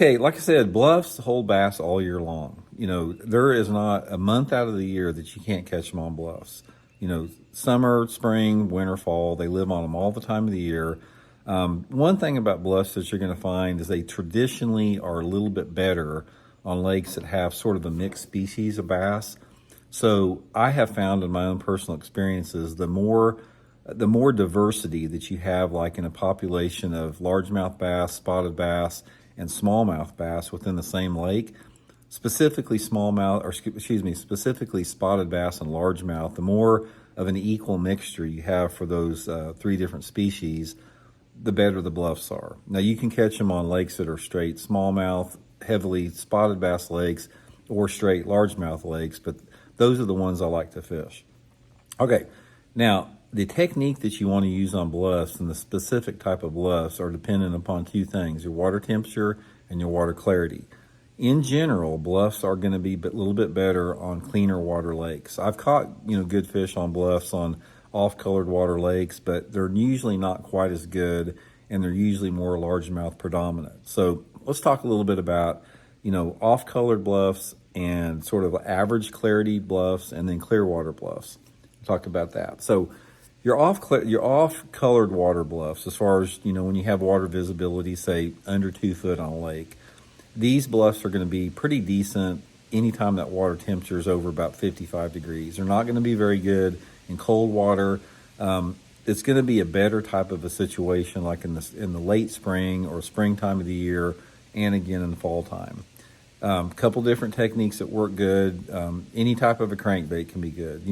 Okay, like I said, bluffs hold bass all year long. There is not a month out of the year that you can't catch them on bluffs. Summer, spring, winter, fall, they live on them all the time of the year. One thing about bluffs that you're going to find is they traditionally are a little bit better on lakes that have sort of a mixed species of bass. So I have found in my own personal experiences, the more diversity that you have, like in a population of largemouth bass, spotted bass, and smallmouth bass within the same lake, specifically specifically spotted bass and largemouth, the more of an equal mixture you have for those three different species, the better the bluffs are. Now you can catch them on lakes that are straight smallmouth, heavily spotted bass lakes, or straight largemouth lakes, but those are the ones I like to fish. Okay, now the technique that you want to use on bluffs and the specific type of bluffs are dependent upon two things: your water temperature and your water clarity. In general, bluffs are going to be a little bit better on cleaner water lakes. I've caught good fish on bluffs on off-colored water lakes, but they're usually not quite as good, and they're usually more largemouth predominant. So let's talk a little bit about off-colored bluffs and sort of average clarity bluffs, and then clear water bluffs. We'll talk about that. So your off-colored water bluffs, as far as when you have water visibility, say under 2 foot on a lake, these bluffs are going to be pretty decent anytime that water temperature is over about 55 degrees. They're not going to be very good in cold water. It's going to be a better type of a situation like in the late spring or springtime of the year, and again in the fall time. Couple different techniques that work good. Any type of a crankbait can be good.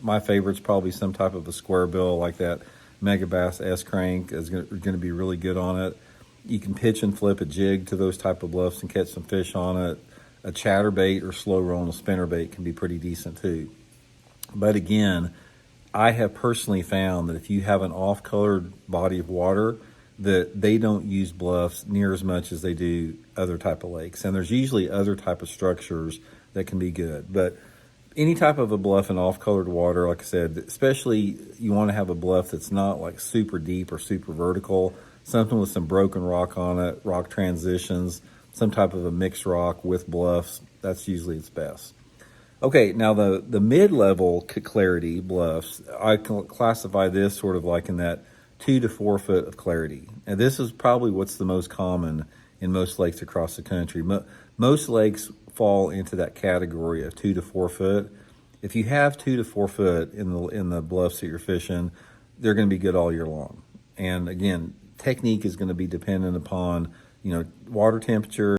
My favorite's probably some type of a square bill like that Megabass S crank is going to be really good on it. You can pitch and flip a jig to those type of bluffs and catch some fish on it. A chatterbait or slow roll and a spinnerbait can be pretty decent too. But again, I have personally found that if you have an off-colored body of water, that they don't use bluffs near as much as they do other type of lakes. And there's usually other type of structures that can be good. But any type of a bluff in off-colored water, like I said, especially you want to have a bluff that's not like super deep or super vertical, something with some broken rock on it, rock transitions, some type of a mixed rock with bluffs. That's usually its best. Okay, now the mid-level clarity bluffs, I can classify this sort of like in that 2 to 4 foot of clarity. And this is probably what's the most common in most lakes across the country. Most lakes fall into that category of 2 to 4 foot. If you have 2 to 4 foot in the bluffs that you're fishing, they're going to be good all year long. And again, technique is going to be dependent upon water temperature